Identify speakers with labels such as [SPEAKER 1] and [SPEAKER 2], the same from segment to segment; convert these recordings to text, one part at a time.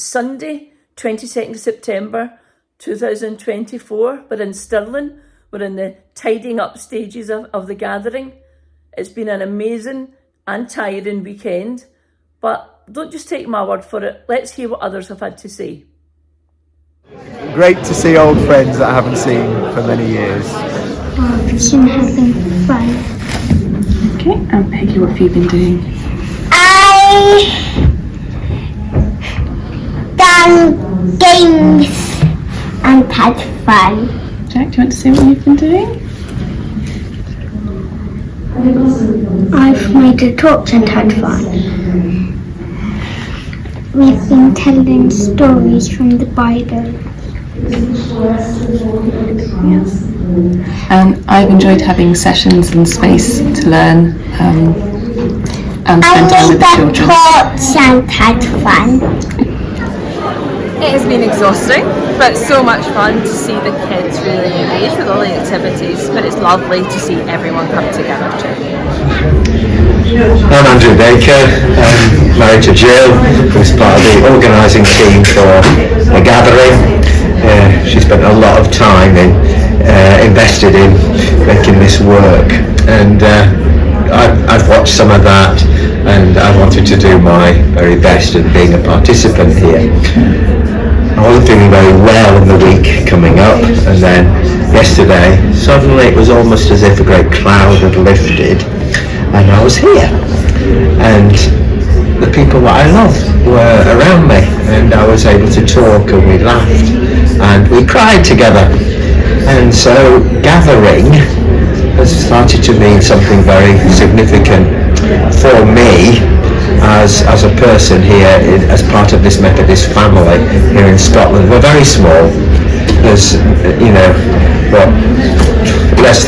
[SPEAKER 1] It's Sunday, 22nd September 2024. We're in Stirling. We're in the tidying up stages of the gathering. It's been an amazing and tiring weekend, but don't just take my word for it. Let's hear what others have had to say.
[SPEAKER 2] Great to see old friends that I haven't seen for many years.
[SPEAKER 3] I've been having fun.
[SPEAKER 4] Okay, and Peggy, what have you been doing?
[SPEAKER 3] I done games and had fun.
[SPEAKER 4] Jack, do you want to say what you've been doing?
[SPEAKER 3] I've made a torch and had fun. We've been telling stories from the Bible.
[SPEAKER 4] Yes. And I've enjoyed having sessions and space to learn and spend time with the children.
[SPEAKER 3] I made a torch and had fun.
[SPEAKER 5] It has been exhausting, but so much fun to see the kids really engage with all the activities, but it's lovely to see everyone come together too.
[SPEAKER 6] I'm Andrew Baker, married to Jill, who's part of the organising team for the gathering. She spent a lot of time invested in making this work, and I've watched some of that, and I wanted to do my very best in being a participant here. I wasn't feeling very well in the week coming up, and then yesterday suddenly it was almost as if a great cloud had lifted and I was here, and the people that I love were around me, and I was able to talk, and we laughed and we cried together. And so gathering has started to mean something very significant for me as a person here, as part of this Methodist family here in Scotland. We're very small. There's, less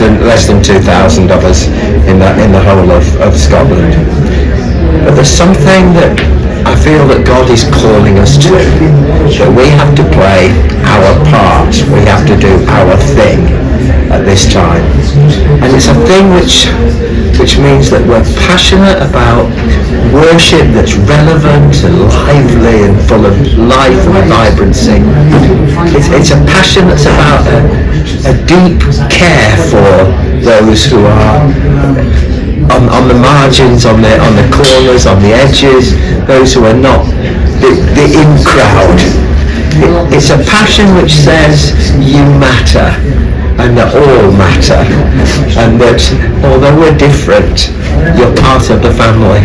[SPEAKER 6] than 2,000 of us in the whole of Scotland. But there's something that I feel that God is calling us to, that we have to play our part, we have to do our thing at this time. And it's a thing which means that we're passionate about worship that's relevant and lively and full of life and vibrancy. It's a passion that's about a deep care for those who are on the margins, on the corners, on the edges, those who are not the in crowd. It's a passion which says you matter, and that all matter, and that although we're different, you're part of the family.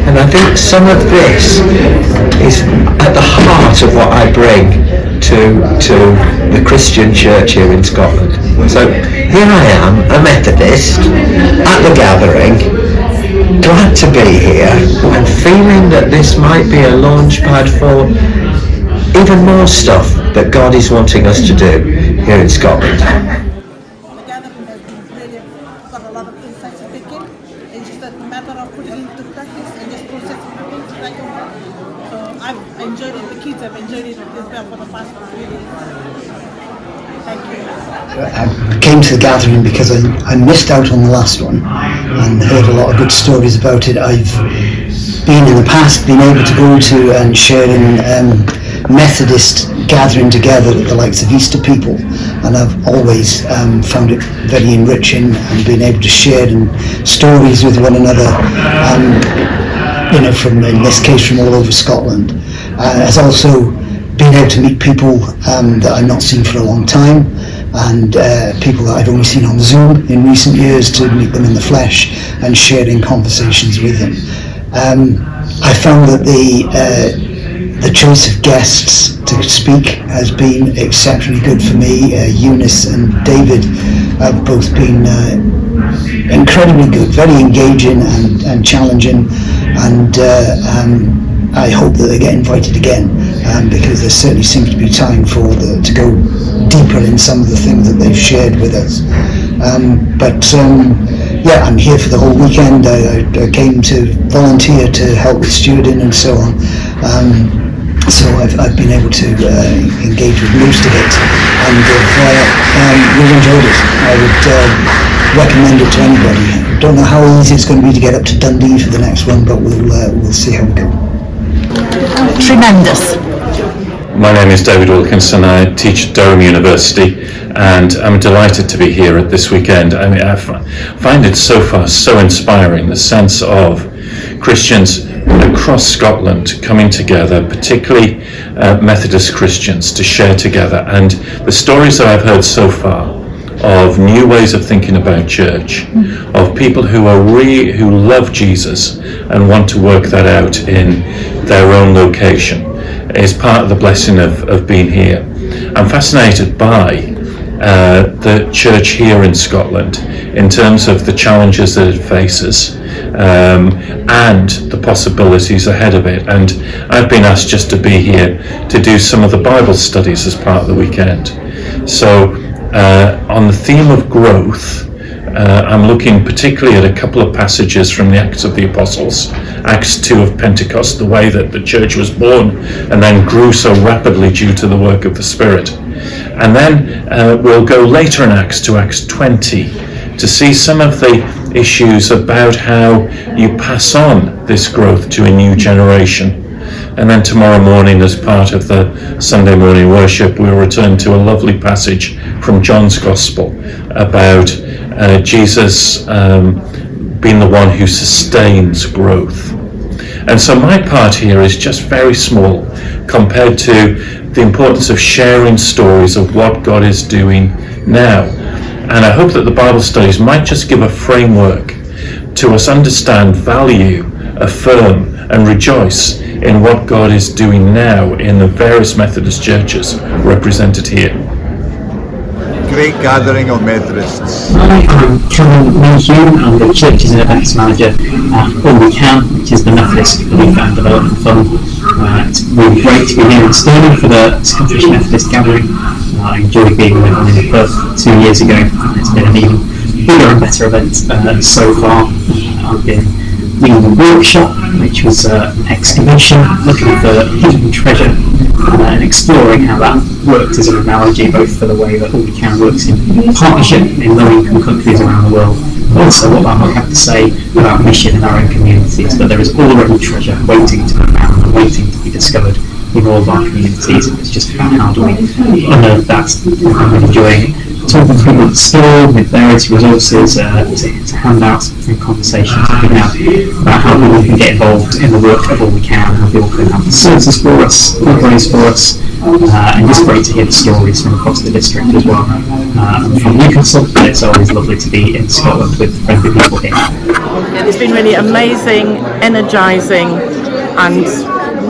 [SPEAKER 6] And I think some of this is at the heart of what I bring to the Christian church here in Scotland. So here I am, a Methodist, at the gathering, glad to be here, and feeling that this might be a launch pad for even more stuff that God is wanting us to do here in Scotland.
[SPEAKER 7] The gathering has been really got a lot of insights to take in. It's just a matter of putting it into practice and just processing the things that you have. So I've enjoyed it, the kids have enjoyed it as well for the past 3 days. Thank you.
[SPEAKER 8] I came to the gathering because I missed out on the last one and heard a lot of good stories about it. I've been in the past been able to go to and share in Methodist gathering together at the likes of Easter People, and I've always found it very enriching and being able to share in stories with one another, from, in this case, from all over Scotland. It's also been able to meet people that I've not seen for a long time, and people that I've only seen on Zoom in recent years, to meet them in the flesh and sharing conversations with them. I found that the choice of guests to speak has been exceptionally good for me. Eunice and David have both been incredibly good, very engaging and challenging, and I hope that they get invited again, because there certainly seems to be time to go deeper in some of the things that they've shared with us. I'm here for the whole weekend. I came to volunteer to help with stewarding and so on. So I've been able to engage with most of it, and really enjoyed it. I would recommend it to anybody. Don't know how easy it's going to be to get up to Dundee for the next one, but we'll see how we go.
[SPEAKER 4] Tremendous.
[SPEAKER 9] My name is David Wilkinson. I teach at Durham University, and I'm delighted to be here at this weekend. I mean, I find it so far so inspiring, the sense of Christians across Scotland coming together, particularly Methodist Christians, to share together. And the stories that I've heard so far of new ways of thinking about church, of people who love Jesus and want to work that out in their own location, is part of the blessing of being here. I'm fascinated by the church here in Scotland in terms of the challenges that it faces and the possibilities ahead of it. And I've been asked just to be here to do some of the Bible studies as part of the weekend. So on the theme of growth, I'm looking particularly at a couple of passages from the Acts of the Apostles, Acts 2 of Pentecost, the way that the church was born and then grew so rapidly due to the work of the Spirit. And then we'll go later in Acts to Acts 20 to see some of the issues about how you pass on this growth to a new generation. And then tomorrow morning, as part of the Sunday morning worship, we'll return to a lovely passage from John's Gospel about Jesus being the one who sustains growth. And so my part here is just very small compared to the importance of sharing stories of what God is doing now. And I hope that the Bible studies might just give a framework to us understand, value, affirm, and rejoice in what God is doing now in the various Methodist churches represented here.
[SPEAKER 2] Great gathering of Methodists.
[SPEAKER 10] Hi, I'm Cameron Mayhew. I'm the Churches and Events Manager at All We Can, which is the Methodist Relief and Development Fund. It's really great to be here in Stirling for the Scottish Methodist Gathering. I enjoyed being with them in Perth 2 years ago, and it's been an even bigger and better event so far. I've been leading a workshop, which was an excavation looking for hidden treasure and exploring how that worked as an analogy both for the way that All We Can works in partnership in low-income countries around the world, but also what that might have to say about mission in our own communities. But there is already treasure waiting to be found and waiting to be discovered in all of our communities. It's just about how do we unearth that. I'm enjoying talking to people at the store with various resources, to handouts and conversations that we have about how people can get involved in the work of All We Can, how people can have services for us, fundraise for us, and it's great to hear the stories from across the district as well. I'm from Newcastle, but it's always lovely to be in Scotland with friendly people here.
[SPEAKER 11] It's been really amazing, energising, and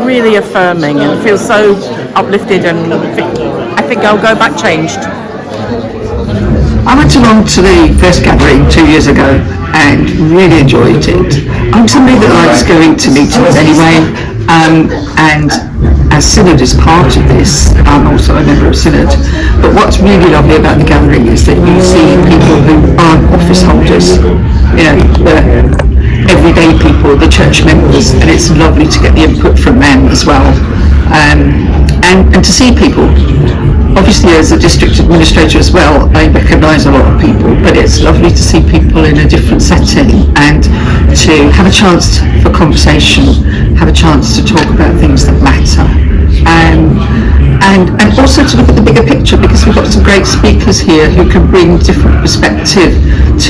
[SPEAKER 11] really affirming, and feel so uplifted, and I think I'll go back changed.
[SPEAKER 12] I went along to the first gathering 2 years ago and really enjoyed it. I'm somebody that likes going to meetings anyway, and as Synod is part of this, I'm also a member of Synod. But what's really lovely about the gathering is that you see people who aren't office holders, you know, the everyday people, the church members, and it's lovely to get the input from them as well, and to see people. Obviously, as a district administrator as well, I recognise a lot of people, but it's lovely to see people in a different setting and to have a chance for conversation, have a chance to talk about things that matter, and also to look at the bigger picture, because we've got some great speakers here who can bring different perspective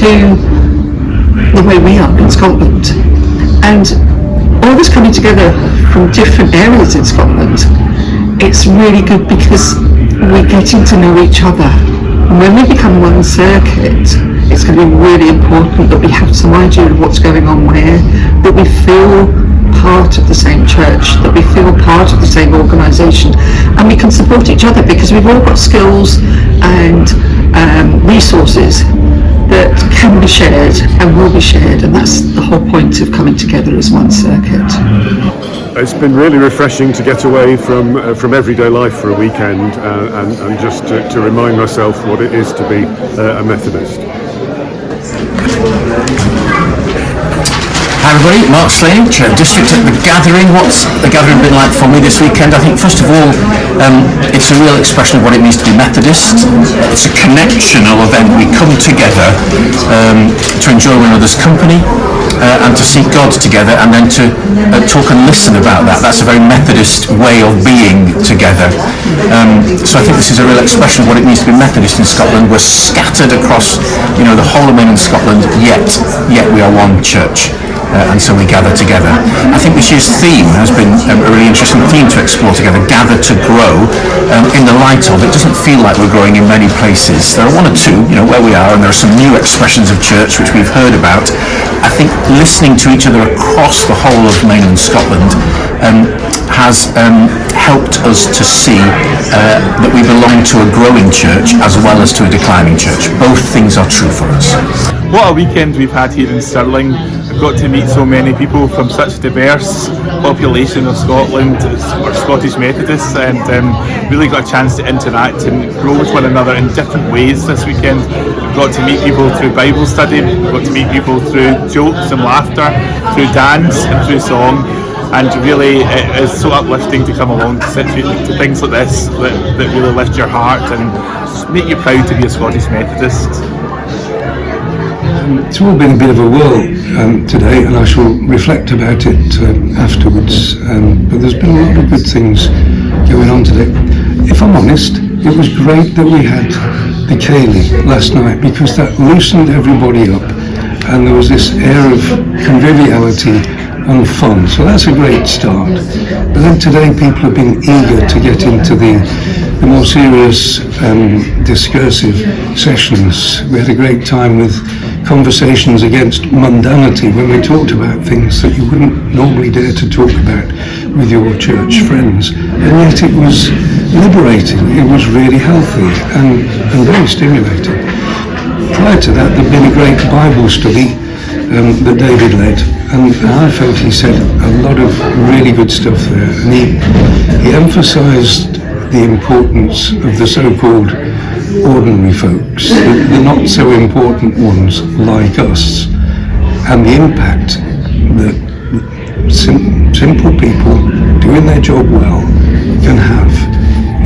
[SPEAKER 12] to the way we are in Scotland. And all of us coming together from different areas in Scotland, it's really good because we're getting to know each other. And when we become one circuit, it's going to be really important that we have some idea of what's going on where, that we feel part of the same church, that we feel part of the same organisation, and we can support each other because we've all got skills and resources that can be shared and will be shared, and that's the whole point of coming together as one circuit.
[SPEAKER 13] It's been really refreshing to get away from everyday life for a weekend and just to remind myself what it is to be a Methodist.
[SPEAKER 14] Hi everybody, Mark Slange, District at the Gathering. What's the Gathering been like for me this weekend? I think first of all, it's a real expression of what it means to be Methodist. It's a connectional event. We come together to enjoy one another's company and to seek God together, and then to talk and listen about that. That's a very Methodist way of being together. So I think this is a real expression of what it means to be Methodist in Scotland. We're scattered across, the whole of mainland Scotland, yet we are one church. And so we gather together. I think this year's theme has been a really interesting theme to explore together, gather to grow, in the light of it doesn't feel like we're growing in many places. There are one or two, where we are, and there are some new expressions of church which we've heard about. I think listening to each other across the whole of mainland Scotland has helped us to see that we belong to a growing church as well as to a declining church. Both things are true for us.
[SPEAKER 15] What a weekend we've had here in Stirling. I've got to meet so many people from such a diverse population of Scotland. We're Scottish Methodists, and really got a chance to interact and grow with one another in different ways this weekend. We've got to meet people through Bible study, we've got to meet people through jokes and laughter, through dance and through song. And really it is so uplifting to come along to things like this that really lift your heart and make you proud to be a Scottish Methodist.
[SPEAKER 16] It's all been a bit of a whirl today, and I shall reflect about it afterwards, but there's been a lot of good things going on today. If I'm honest, it was great that we had the Ceilidh last night, because that loosened everybody up and there was this air of conviviality and fun, so that's a great start. But then today people have been eager to get into the more serious discursive sessions. We had a great time with conversations against mundanity, when we talked about things that you wouldn't normally dare to talk about with your church friends, and yet it was liberating, it was really healthy and very stimulating. Prior to that, there'd been a great Bible study that David led, and I felt he said a lot of really good stuff there, and he emphasised the importance of the so-called ordinary folks, the not so important ones like us, and the impact that simple people doing their job well can have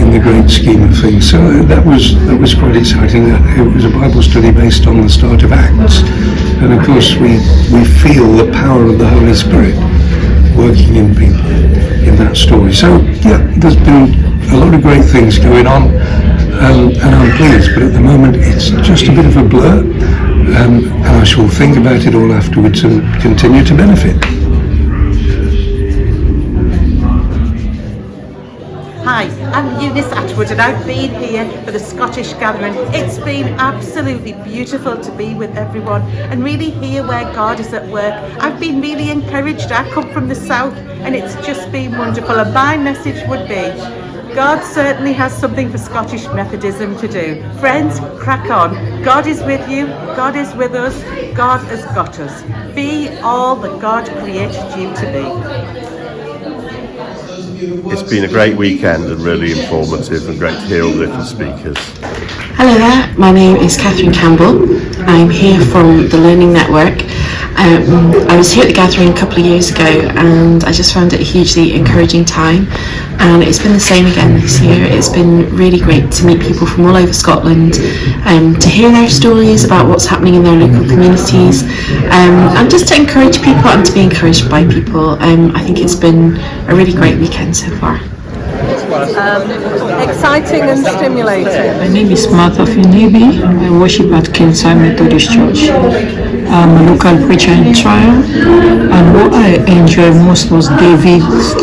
[SPEAKER 16] in the great scheme of things. So that was quite exciting. It was a Bible study based on the start of Acts, and of course we feel the power of the Holy Spirit working in people in that story. So yeah, there's been a lot of great things going on, and I'm pleased, but at the moment it's just a bit of a blur, and I shall think about it all afterwards and continue to benefit.
[SPEAKER 17] Hi, I'm Eunice Atwood, and I've been here for the Scottish Gathering. It's been absolutely beautiful to be with everyone and really hear where God is at work. I've been really encouraged. I come from the south and it's just been wonderful, and my message would be, God certainly has something for Scottish Methodism to do. Friends, crack on. God is with you, God is with us, God has got us. Be all that God created you to be.
[SPEAKER 18] It's been a great weekend and really informative, and great to hear all the different speakers.
[SPEAKER 19] Hello there, my name is Catherine Campbell. I'm here from the Learning Network. I was here at the Gathering a couple of years ago, and I just found it a hugely encouraging time, and it's been the same again this year. It's been really great to meet people from all over Scotland, to hear their stories about what's happening in their local communities, and just to encourage people and to be encouraged by people. I think it's been a really great weekend so far.
[SPEAKER 5] Exciting and stimulating.
[SPEAKER 20] My name is Martha Finibi. I worship at Kingside Methodist Church. I'm a local preacher in Trial, and what I enjoyed most was David's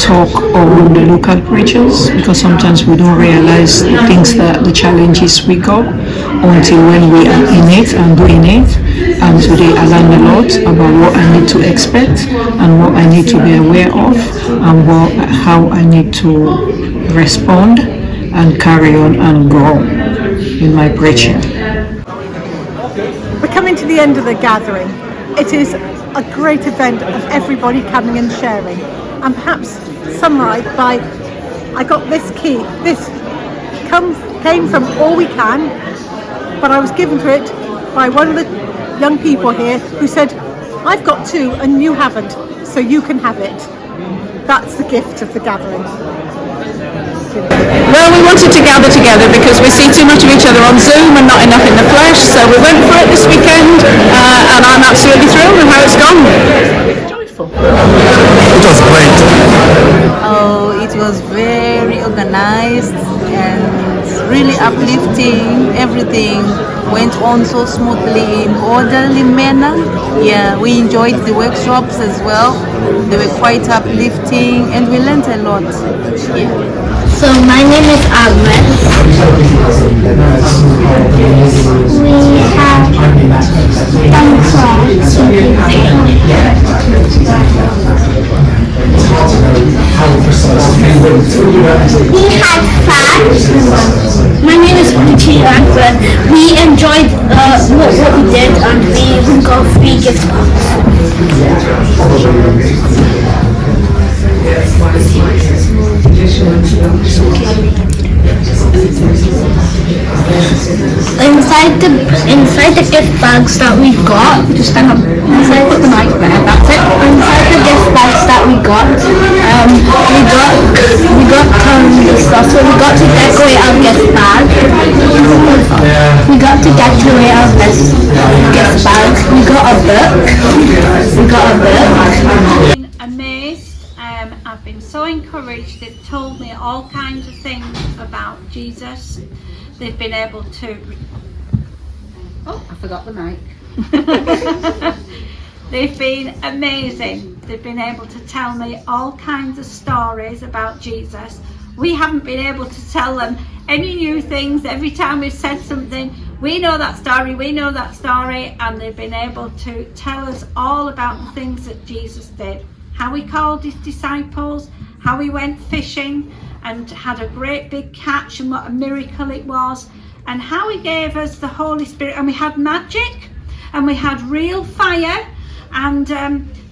[SPEAKER 20] talk on the local preachers, because sometimes we don't realize the things, that the challenges we got until when we are in it and doing it. And today I learned a lot about what I need to expect and what I need to be aware of, and how I need to respond and carry on and grow in my preaching.
[SPEAKER 7] We're coming to the end of the gathering. It is a great event of everybody coming and sharing, and perhaps summarised by, I got this key. This came from All We Can, but I was given to it by one of the young people here who said,
[SPEAKER 21] I've got two and you haven't, so you can have it. That's the gift of the gathering.
[SPEAKER 22] Well, we wanted to gather together because we see too much of each other on Zoom and not enough in the flesh, so we went for it this weekend, and I'm absolutely thrilled with how it's gone.
[SPEAKER 23] Joyful. It was great.
[SPEAKER 24] Oh, it was very organized and really uplifting. Everything went on so smoothly in orderly manner. Yeah, we enjoyed the workshops as well. They were quite uplifting and we learned a lot. Yeah.
[SPEAKER 3] So my name is Agnes. We have done crafts. We had fun. My name is Uchi Akbar. We enjoyed what we did and we got free gift Inside the gift bags that we got, just hang on. Inside the mic there, that's it. Inside the gift bags that we got stuff. So we got to decorate our gift bag. We got to decorate our gift bag. We got a book.
[SPEAKER 25] Amazed. I've been so encouraged. They've told me all kinds of things about Jesus. They've been able to... Oh, I forgot the mic. They've been amazing. They've been able to tell me all kinds of stories about Jesus. We haven't been able to tell them any new things. Every time we've said something, we know that story, and they've been able to tell us all about the things that Jesus did. How he called his disciples, how he went fishing and had a great big catch and what a miracle it was, and how he gave us the Holy Spirit. And we had magic and we had real fire, and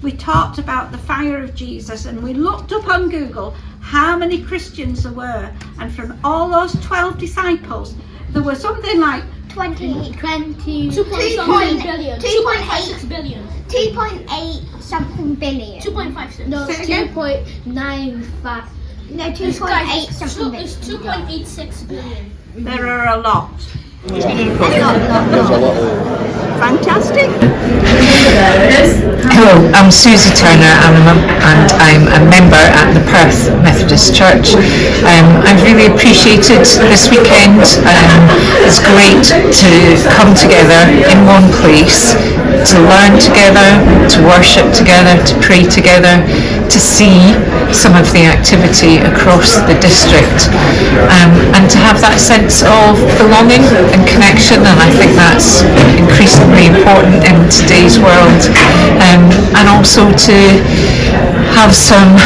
[SPEAKER 25] we talked about the fire of Jesus, and we looked up on Google how many Christians there were, and from all those 12 disciples there was something like
[SPEAKER 3] 2.8 billion. 2.8 something billion. 2.5. No, 2.95. No, 2.8 something billion. It's 2.86 billion.
[SPEAKER 25] There are a lot.
[SPEAKER 21] Fantastic.
[SPEAKER 26] Hello, I'm Susie Turner and I'm a member at the Perth Methodist Church. I've really appreciated this weekend. It's great to come together in one place, to learn together, to worship together, to pray together, to see some of the activity across the district, and to have that sense of belonging and connection, and I think that's increasingly important in today's world, and also to have some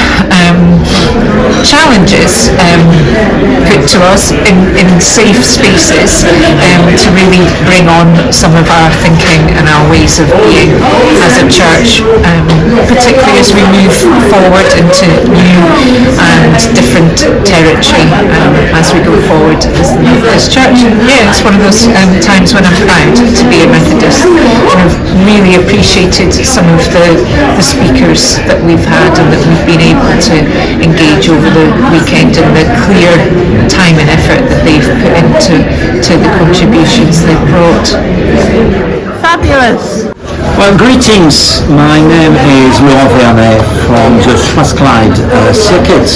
[SPEAKER 26] challenges put to us in safe spaces to really bring on some of our thinking and our ways of being as a church, particularly as we move forward into new and different territory as we go forward as the Methodist Church. Yeah, it's one of those times when I'm proud to be a Methodist, and I've really appreciated some of the speakers that we've had and that we've been able to engage over the weekend, and the clear time and effort that they've put into the contributions they've brought.
[SPEAKER 21] Fabulous.
[SPEAKER 27] Well, greetings. My name is Laurent Vernet from the Strathclyde circuit.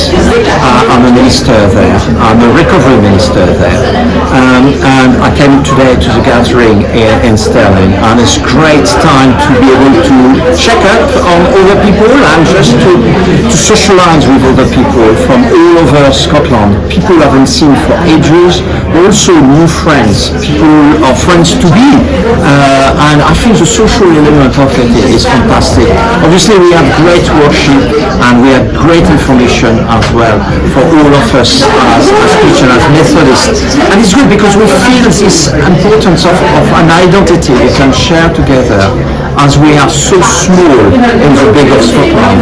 [SPEAKER 27] I'm a minister there. I'm a recovery minister there. And I came today to the gathering here in Stirling, and it's a great time to be able to check up on other people and just to socialise with other people from all over Scotland. People I haven't seen for ages, also new friends, people or friends to be. And I think the social element of it is fantastic. Obviously we have great worship and we have great information as well for all of us as Christians, as Methodists. And it's good because we feel this importance of an identity we can share together as we are so small in the big of Scotland.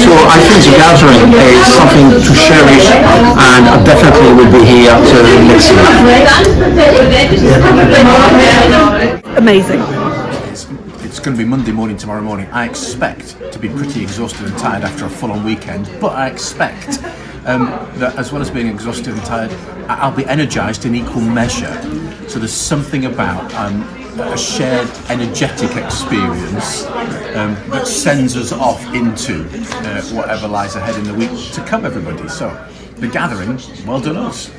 [SPEAKER 27] So I think the gathering is something to cherish, and I definitely will be here till next year.
[SPEAKER 21] Amazing.
[SPEAKER 28] It's
[SPEAKER 14] going to be Monday morning tomorrow morning. I expect to be pretty exhausted and tired after a full-on weekend, but I expect that as well as being exhausted and tired, I'll be energised in equal measure. So there's something about a shared energetic experience that sends us off into whatever lies ahead in the week to come, everybody. So the gathering, well done us.